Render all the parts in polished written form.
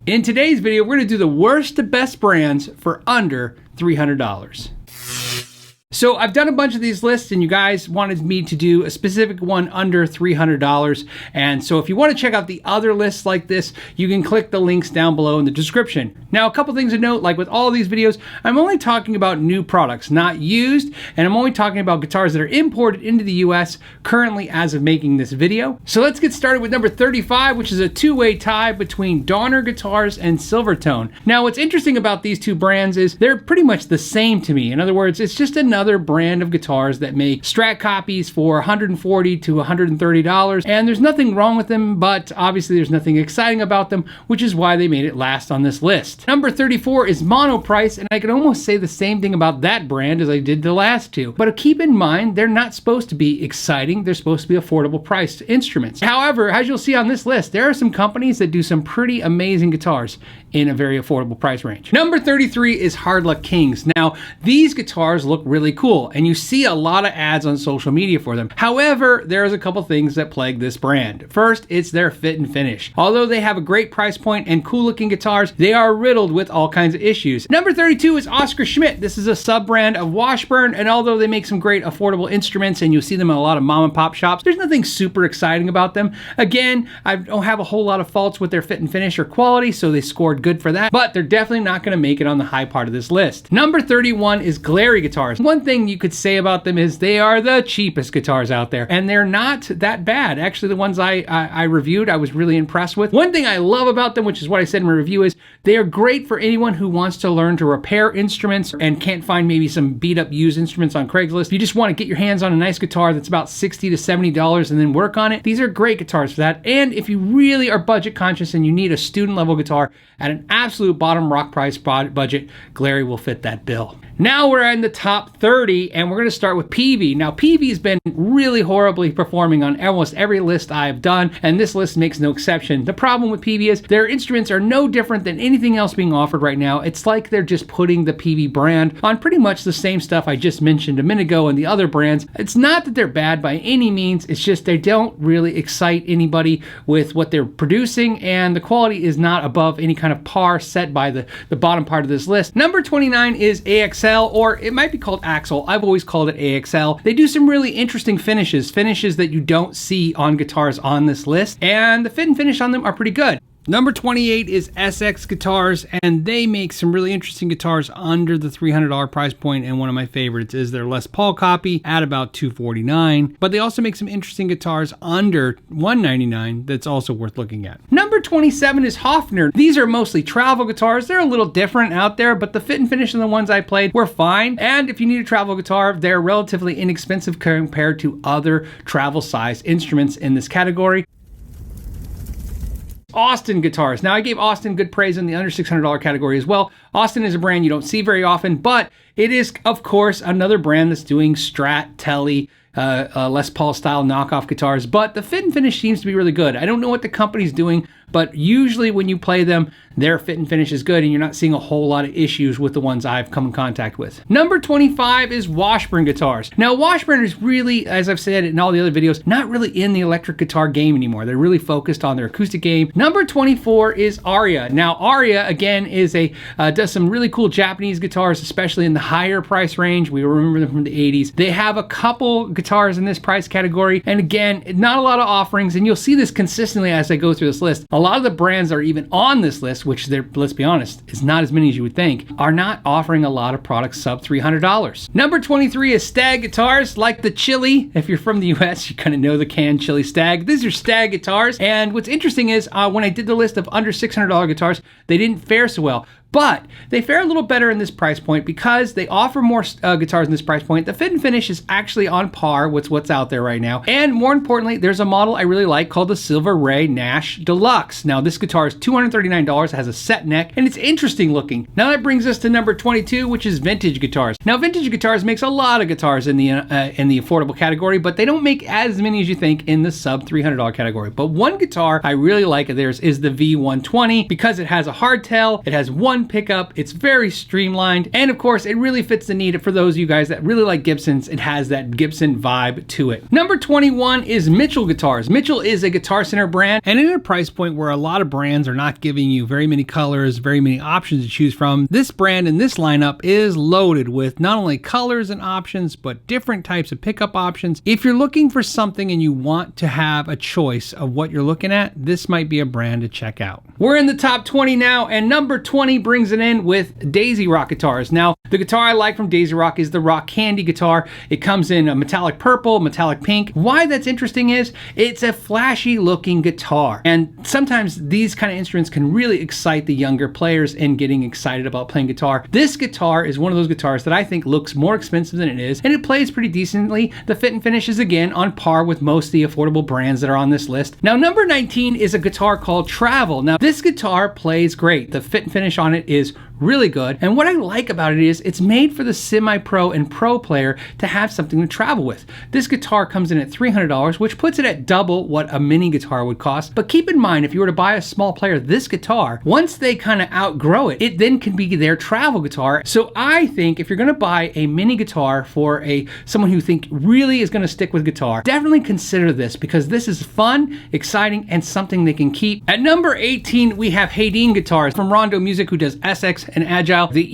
In today's video, we're going to do the worst to best brands for under $300. So I've done a bunch of these lists and you guys wanted me to do a specific one under $300. And so if you want to check out the other lists like this, you can click the links down below in the description. Now, a couple things to note, like with all these videos, I'm only talking about new products, not used. And I'm only talking about guitars that are imported into the US currently as of making this video. So let's get started with number 35, which is a two-way tie between Donner Guitars and Silvertone. Now, what's interesting about these two brands is they're pretty much the same to me. In other words, it's just another brand of guitars that make Strat copies for $140 to $130, and there's nothing wrong with them, but obviously there's nothing exciting about them, which is why they made it last on this list. Number 34 is Monoprice, and I can almost say the same thing about that brand as I did the last two, but keep in mind they're not supposed to be exciting, they're supposed to be affordable priced instruments. However, as you'll see on this list, there are some companies that do some pretty amazing guitars in a very affordable price range. Number 33 is Hard Luck Kings. Now, these guitars look really cool, and you see a lot of ads on social media for them. However, there's a couple things that plague this brand. First, it's their fit and finish. Although they have a great price point and cool looking guitars, they are riddled with all kinds of issues. Number 32 is Oscar Schmidt. This is a sub-brand of Washburn, and although they make some great affordable instruments and you'll see them in a lot of mom and pop shops, there's nothing super exciting about them. Again, I don't have a whole lot of faults with their fit and finish or quality, so they scored good for that, but they're definitely not going to make it on the high part of this list. Number 31 is Glary Guitars. One thing you could say about them is they are the cheapest guitars out there, and they're not that bad. Actually, the ones I reviewed, I was really impressed with. One thing I love about them, which is what I said in my review, is they are great for anyone who wants to learn to repair instruments and can't find maybe some beat up used instruments on Craigslist. You just want to get your hands on a nice guitar that's about $60 to $70 and then work on it. These are great guitars for that. And if you really are budget conscious and you need a student level guitar at an absolute bottom rock price budget, Glary will fit that bill. Now we're in the top 30, and we're going to start with Peavey. Now, Peavey's been really horribly performing on almost every list I've done, and this list makes no exception. The problem with Peavey is their instruments are no different than anything else being offered right now. It's like they're just putting the Peavey brand on pretty much the same stuff I just mentioned a minute ago and the other brands. It's not that they're bad by any means, it's just they don't really excite anybody with what they're producing, and the quality is not above any kind of par set by the bottom part of this list. Number 29 is AXL, or it might be called Axel. I've always called it AXL. They do some really interesting finishes that you don't see on guitars on this list, and the fit and finish on them are pretty good. Number 28 is SX Guitars, and they make some really interesting guitars under the $300 price point, and one of my favorites is their Les Paul copy at about $249, but they also make some interesting guitars under $199 that's also worth looking at. Number 27 is Hofner. These are mostly travel guitars. They're a little different out there, but the fit and finish of the ones I played were fine, and if you need a travel guitar, they're relatively inexpensive compared to other travel size instruments in this category. Austin Guitars. Now, I gave Austin good praise in the under $600 category as well. Austin is a brand you don't see very often, but it is, of course, another brand that's doing Strat, Tele, Les Paul style knockoff guitars, but the fit and finish seems to be really good. I don't know what the company's doing, but usually when you play them, their fit and finish is good, and you're not seeing a whole lot of issues with the ones I've come in contact with. Number 25 is Washburn Guitars. Now, Washburn is really, as I've said in all the other videos, not really in the electric guitar game anymore. They're really focused on their acoustic game. Number 24 is Aria. Now, Aria, again, is does some really cool Japanese guitars, especially in the higher price range. We remember them from the 80s. They have a couple guitars in this price category, and again, not a lot of offerings, and you'll see this consistently as I go through this list. A lot of the brands that are even on this list, which they're, let's be honest, is not as many as you would think, are not offering a lot of products sub $300. Number 23 is Stag Guitars, like the Chili. If you're from the US, you kind of know the can Chili Stag. These are Stag guitars, and what's interesting is when I did the list of under $600 guitars, they didn't fare so well. But they fare a little better in this price point because they offer more guitars in this price point. The fit and finish is actually on par with what's out there right now. And more importantly, there's a model I really like called the Silver Ray Nash Deluxe. Now, this guitar is $239, has a set neck, and it's interesting looking. Now that brings us to number 22, which is Vintage Guitars. Now, Vintage Guitars makes a lot of guitars in the affordable category, but they don't make as many as you think in the sub $300 category. But one guitar I really like of theirs is the V120 because it has a hardtail, it has one one pickup, it's very streamlined, and of course it really fits the need for those of you guys that really like Gibsons. It has that Gibson vibe to it. Number 21 is Mitchell guitars. Mitchell is a Guitar Center brand, and in a price point where a lot of brands are not giving you very many colors, very many options to choose from, this brand and this lineup is loaded with not only colors and options, but different types of pickup options. If you're looking for something and you want to have a choice of what you're looking at, this might be a brand to check out. We're in the top 20 now, and number 20 brings it in with Daisy Rock guitars. Now, the guitar I like from Daisy Rock is the Rock Candy guitar. It comes in a metallic purple, metallic pink. Why that's interesting is it's a flashy looking guitar, and sometimes these kind of instruments can really excite the younger players in getting excited about playing guitar. This guitar is one of those guitars that I think looks more expensive than it is, and it plays pretty decently. The fit and finish is again on par with most of the affordable brands that are on this list. Now, number 19 is a guitar called Travel. Now, this guitar plays great. The fit and finish on it is really good, and what I like about it is it's made for the semi-pro and pro player to have something to travel with. This guitar comes in at $300, which puts it at double what a mini guitar would cost. But keep in mind, if you were to buy a small player this guitar, once they kind of outgrow it, it then can be their travel guitar. So I think if you're going to buy a mini guitar for someone who think really is going to stick with guitar, definitely consider this, because this is fun, exciting, and something they can keep. At number 18, we have Hayden guitars from Rondo Music, who does SX and Agile. The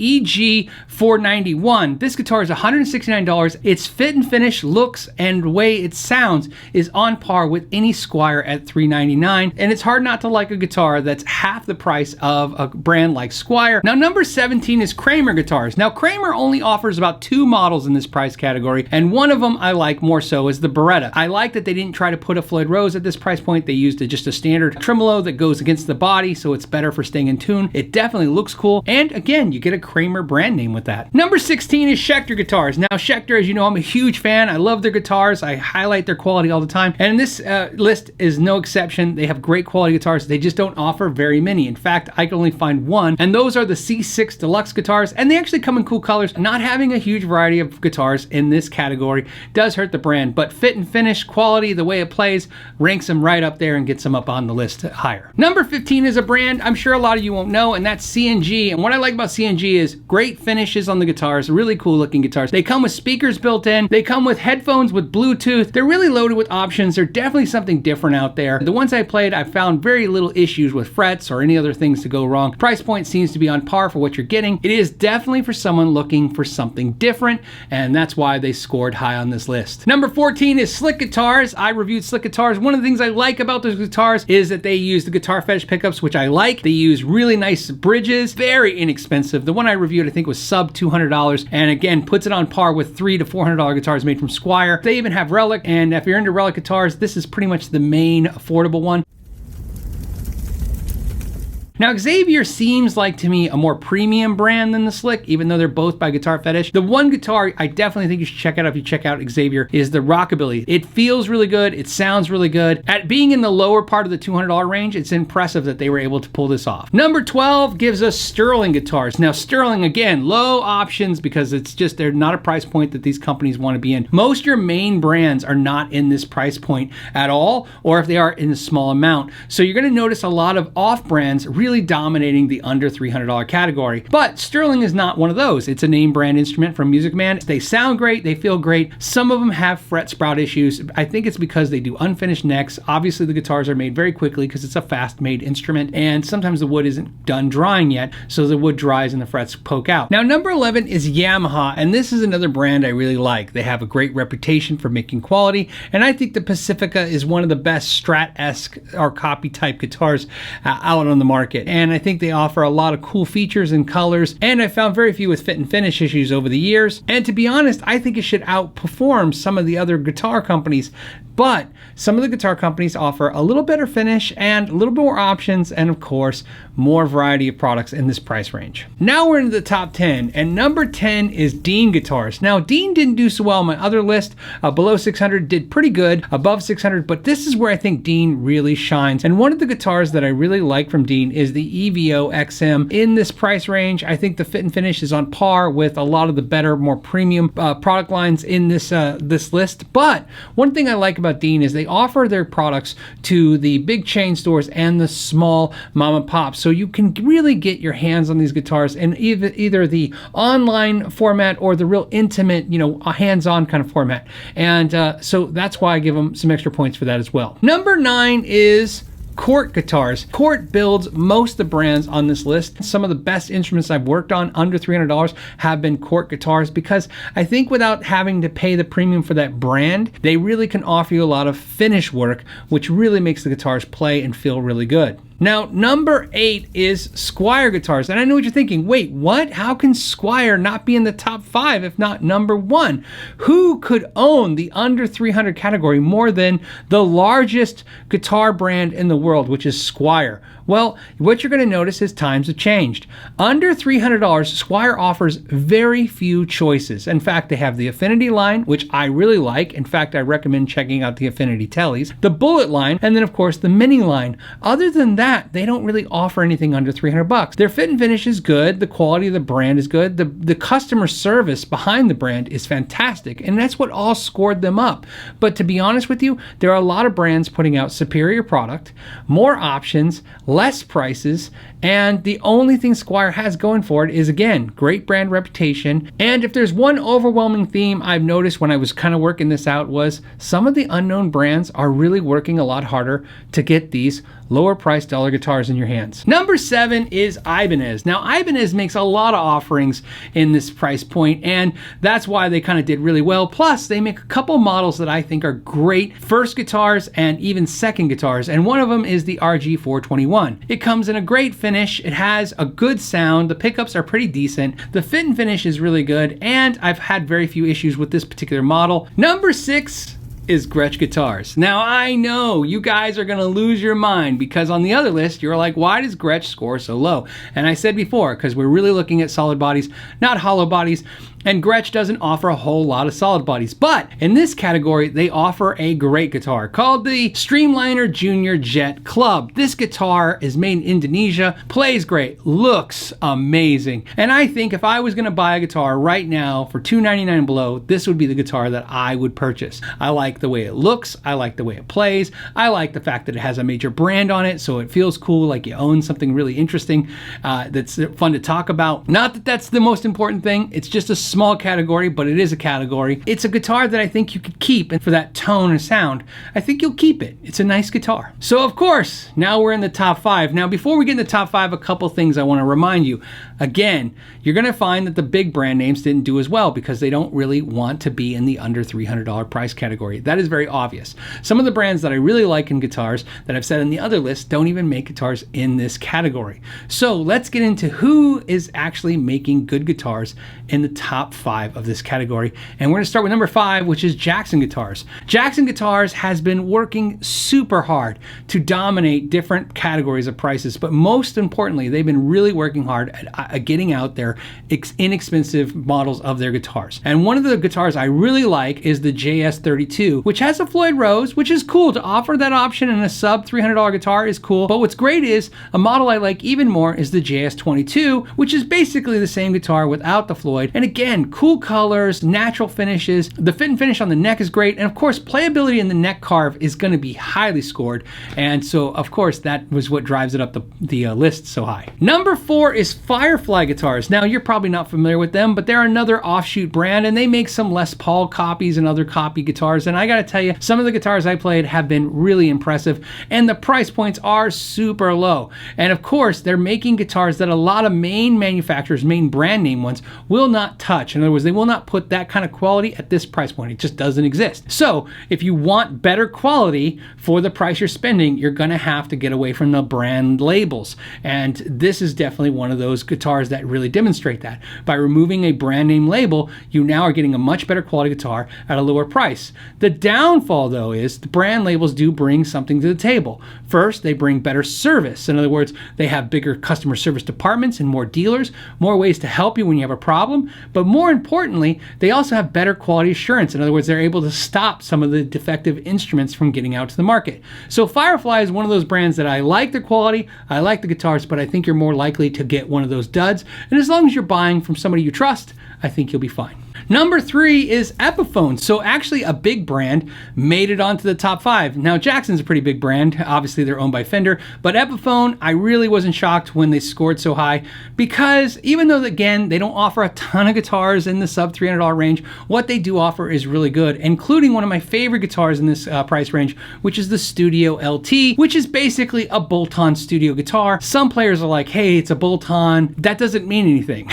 EG491. This guitar is $169. Its fit and finish, looks, and way it sounds is on par with any Squire at $399. And it's hard not to like a guitar that's half the price of a brand like Squire. Now, number 17 is Kramer guitars. Now, Kramer only offers about 2 models in this price category, and one of them I like more so is the Beretta. I like that they didn't try to put a Floyd Rose at this price point. They used just a standard tremolo that goes against the body, so it's better for staying in tune. It definitely looks cool, and again, you get a Kramer brand name with that. Number 16 is Schecter guitars. Now, Schecter, as you know, I'm a huge fan. I love their guitars. I highlight their quality all the time, and this list is no exception. They have great quality guitars. They just don't offer very many. In fact, I can only find one, and those are the C6 Deluxe guitars, and they actually come in cool colors. Not having a huge variety of guitars in this category does hurt the brand, but fit and finish, quality, the way it plays, ranks them right up there and gets them up on the list higher. Number 15 is a brand I'm sure a lot of you won't know, and that's C&G. And what I like about C&G is great finishes on the guitars, really cool looking guitars. They come with speakers built in. They come with headphones with Bluetooth. They're really loaded with options. They're definitely something different out there. The ones I played, I found very little issues with frets or any other things to go wrong. Price point seems to be on par for what you're getting. It is definitely for someone looking for something different, and that's why they scored high on this list. Number 14 is Slick guitars. I reviewed Slick guitars. One of the things I like about those guitars is that they use the Guitar Fetish pickups, which I like. They use really nice bridges, very inexpensive. The one I reviewed, I think, was sub $200, and again, puts it on par with $300 to $400 guitars made from Squire. They even have Relic, and if you're into Relic guitars, this is pretty much the main affordable one. Now, Xavier seems like to me a more premium brand than the Slick, even though they're both by Guitar Fetish. The one guitar I definitely think you should check out if you check out Xavier is the Rockabilly. It feels really good. It sounds really good. At being in the lower part of the $200 range, it's impressive that they were able to pull this off. Number 12 gives us Sterling guitars. Now, Sterling, again, low options because it's just, they're not a price point that these companies want to be in. Most of your main brands are not in this price point at all, or if they are, in a small amount. So you're going to notice a lot of off brands really dominating the under $300 category. But Sterling is not one of those. It's a name brand instrument from Music Man. They sound great. They feel great. Some of them have fret sprout issues. I think it's because they do unfinished necks. Obviously, the guitars are made very quickly because it's a fast-made instrument, and sometimes the wood isn't done drying yet, so the wood dries and the frets poke out. Now, number 11 is Yamaha, and this is another brand I really like. They have a great reputation for making quality, and I think the Pacifica is one of the best Strat-esque or copy type guitars out on the market. And I think they offer a lot of cool features and colors, and I found very few with fit and finish issues over the years. And to be honest, I think it should outperform some of the other guitar companies. But some of the guitar companies offer a little better finish and a little bit more options, and of course, more variety of products in this price range. Now we're into the top 10, and number 10 is Dean guitars. Now, Dean didn't do so well on my other list. Below 600 did pretty good, above 600, but this is where I think Dean really shines. And one of the guitars that I really like from Dean is the EVO XM. In this price range, I think the fit and finish is on par with a lot of the better, more premium product lines in this list. But one thing I like about about Dean is they offer their products to the big chain stores and the small mom and pop, so you can really get your hands on these guitars in either the online format or the real intimate, a hands-on kind of format. And so that's why I give them some extra points for that as well. Number 9 is Cort guitars. Cort builds most of the brands on this list. Some of the best instruments I've worked on under $300 have been Cort guitars, because I think without having to pay the premium for that brand, they really can offer you a lot of finish work, which really makes the guitars play and feel really good. Now, number 8 is Squier guitars. And I know what you're thinking. Wait, what? How can Squier not be in the top 5 if not number 1? Who could own the under 300 category more than the largest guitar brand in the world, which is Squier? Well, what you're going to notice is times have changed. Under $300, Squier offers very few choices. In fact, they have the Affinity line, which I really like. In fact, I recommend checking out the Affinity Tellies, the Bullet line, and then of course the Mini line. Other than that, they don't really offer anything under $300. Their fit and finish is good. The quality of the brand is good. The customer service behind the brand is fantastic, and that's what all scored them up. But to be honest with you, there are a lot of brands putting out superior product, more options, less prices, and the only thing Squier has going for it is, again, great brand reputation. And if there's one overwhelming theme I've noticed when I was kind of working this out, was some of the unknown brands are really working a lot harder to get these lower priced dollar guitars in your hands. Number 7 is Ibanez. Now, Ibanez makes a lot of offerings in this price point, and that's why they kind of did really well. Plus, they make a couple models that I think are great first guitars and even second guitars, and one of them is the RG421. It comes in a great finish. It has a good sound. The pickups are pretty decent. The fit and finish is really good, and I've had very few issues with this particular model. Number 6 is Gretsch guitars. Now, I know you guys are gonna lose your mind, because on the other list you're like, why does Gretsch score so low? And I said before, because we're really looking at solid bodies, not hollow bodies. And Gretsch doesn't offer a whole lot of solid bodies. But in this category, they offer a great guitar called the Streamliner Junior Jet Club. This guitar is made in Indonesia, plays great, looks amazing. And I think if I was gonna buy a guitar right now for $299 and below, this would be the guitar that I would purchase. I like the way it looks, I like the way it plays, I like the fact that it has a major brand on it, so it feels cool, like you own something really interesting that's fun to talk about. Not that that's the most important thing, it's just a small category, but it is a category. It's a guitar that I think you could keep, and for that tone and sound, I think you'll keep it. It's a nice guitar. So of course, now we're in the top 5. Now, before we get in the top 5, a couple things I want to remind you. Again, you're going to find that the big brand names didn't do as well because they don't really want to be in the under $300 price category. That is very obvious. Some of the brands that I really like in guitars that I've said in the other list don't even make guitars in this category. So let's get into who is actually making good guitars in the top 5 of this category. And we're going to start with number 5, which is Jackson Guitars. Jackson Guitars has been working super hard to dominate different categories of prices, but most importantly, they've been really working hard at getting out their inexpensive models of their guitars. And one of the guitars I really like is the JS32, which has a Floyd Rose, which is cool. To offer that option in a sub $300 guitar is cool. But what's great is a model I like even more is the JS22, which is basically the same guitar without the Floyd. And again, cool colors, natural finishes. The fit and finish on the neck is great. And of course, playability in the neck carve is going to be highly scored. And so, of course, that was what drives it up the list so high. Number 4 is Firefly Guitars. Now, you're probably not familiar with them, but they're another offshoot brand, and they make some Les Paul copies and other copy guitars. And I got to tell you, some of the guitars I played have been really impressive, and the price points are super low. And of course, they're making guitars that a lot of main manufacturers, main brand name ones, will not touch. In other words, they will not put that kind of quality at this price point. It just doesn't exist. So if you want better quality for the price you're spending, you're going to have to get away from the brand labels. And this is definitely one of those guitars that really demonstrate that. By removing a brand name label, you now are getting a much better quality guitar at a lower price. The downfall, though, is the brand labels do bring something to the table. First, they bring better service. In other words, they have bigger customer service departments and more dealers, more ways to help you when you have a problem. But more importantly, they also have better quality assurance. In other words, they're able to stop some of the defective instruments from getting out to the market. So Firefly is one of those brands that I like the quality, I like the guitars, but I think you're more likely to get one of those duds. And as long as you're buying from somebody you trust, I think you'll be fine. Number 3 is Epiphone. So actually a big brand made it onto the top 5. Now Jackson's a pretty big brand. Obviously they're owned by Fender, but Epiphone, I really wasn't shocked when they scored so high, because even though, again, they don't offer a ton of guitars in the sub $300 range, what they do offer is really good, including one of my favorite guitars in this price range, which is the Studio LT, which is basically a bolt-on studio guitar. Some players are like, hey, it's a bolt-on. That doesn't mean anything.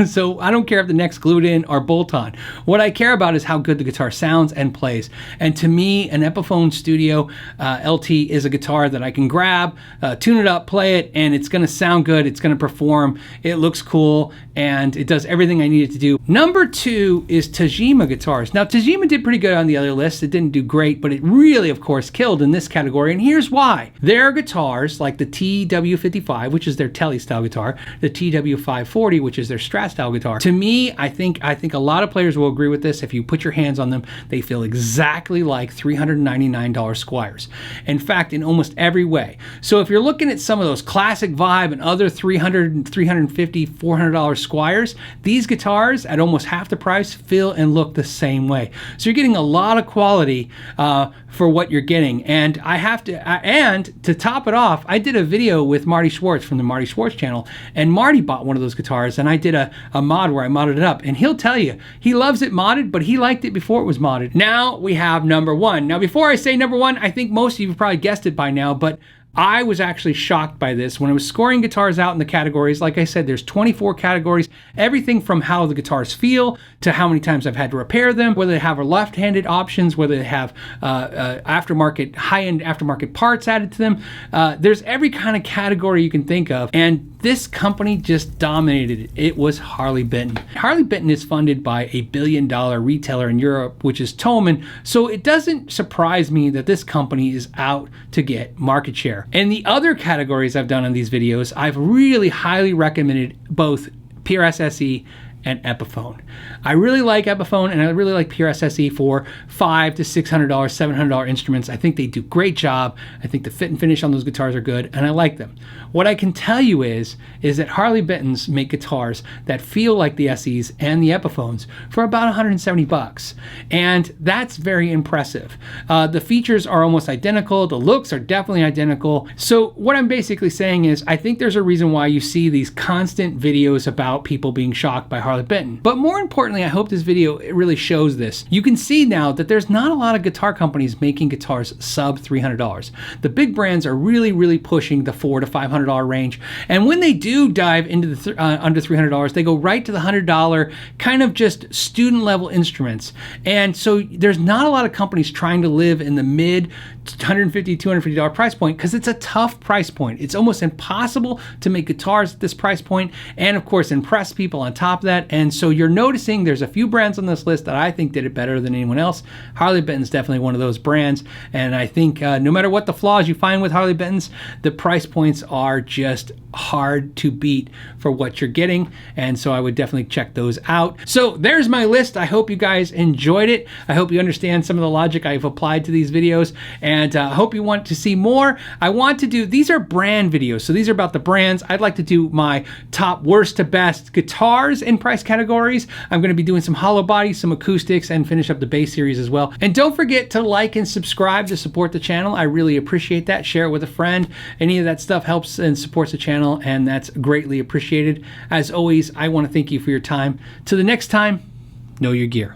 So I don't care if the neck's glued in or bolt-on. What I care about is how good the guitar sounds and plays. And to me, an Epiphone Studio LT is a guitar that I can grab, tune it up, play it, and it's going to sound good. It's going to perform. It looks cool, and it does everything I need it to do. Number 2 is Tajima guitars. Now, Tajima did pretty good on the other list. It didn't do great, but it really, of course, killed in this category, and here's why. Their guitars, like the TW55, which is their Tele style guitar, the TW540, which is their Strat style guitar. To me, I think a lot of players will agree with this. If you put your hands on them, they feel exactly like $399 Squiers. In fact, in almost every way. So if you're looking at some of those classic vibe and other $300, $350, $400 Squiers, these guitars at almost half the price feel and look the same way. So you're getting a lot of quality for what you're getting. And I have to, and to top it off, I did a video with Marty Schwartz from the Marty Schwartz channel, and Marty bought one of those guitars, and I did a mod where I modded it up, and he'll tell you, he loves it modded, but he liked it before it was modded. Now we have number 1. Now before I say number 1, I think most of you have probably guessed it by now, but I was actually shocked by this. When I was scoring guitars out in the categories, like I said, there's 24 categories, everything from how the guitars feel to how many times I've had to repair them, whether they have left-handed options, whether they have aftermarket, high-end aftermarket parts added to them. There's every kind of category you can think of, and this company just dominated it. It was Harley Benton. Harley Benton is funded by a $1 billion retailer in Europe, which is Thomann, so it doesn't surprise me that this company is out to get market share. In the other categories I've done on these videos, I've really highly recommended both PRS SE and Epiphone. I really like Epiphone, and I really like PRS SE for $500 to $600, $700 instruments. I think they do a great job. I think the fit and finish on those guitars are good, and I like them. What I can tell you is that Harley Bentons make guitars that feel like the SEs and the Epiphones for about 170 bucks, and that's very impressive. The features are almost identical. The looks are definitely identical. So what I'm basically saying is I think there's a reason why you see these constant videos about people being shocked by Harley Benton. But more importantly, I hope this video really shows this. You can see now that there's not a lot of guitar companies making guitars sub $300. The big brands are really pushing the $400 to $500 range, and when they do dive into the under $300, they go right to the $100 kind of just student level instruments. And so there's not a lot of companies trying to live in the mid $150, $250 price point, because it's a tough price point. It's almost impossible to make guitars at this price point, and of course impress people on top of that. And so you're noticing there's a few brands on this list that I think did it better than anyone else. Harley Benton's definitely one of those brands, and I think no matter what the flaws you find with Harley Benton's, the price points are just hard to beat for what you're getting, and so I would definitely check those out. So there's my list. I hope you guys enjoyed it. I hope you understand some of the logic I've applied to these videos, and I hope you want to see more. I want to do, these are brand videos, so these are about the brands. I'd like to do my top worst to best guitars in price categories. I'm going to be doing some hollow bodies, some acoustics, and finish up the bass series as well. And don't forget to like and subscribe to support the channel. I really appreciate that. Share it with a friend. Any of that stuff helps and supports the channel, and that's greatly appreciated. As always, I want to thank you for your time. Till the next time, know your gear.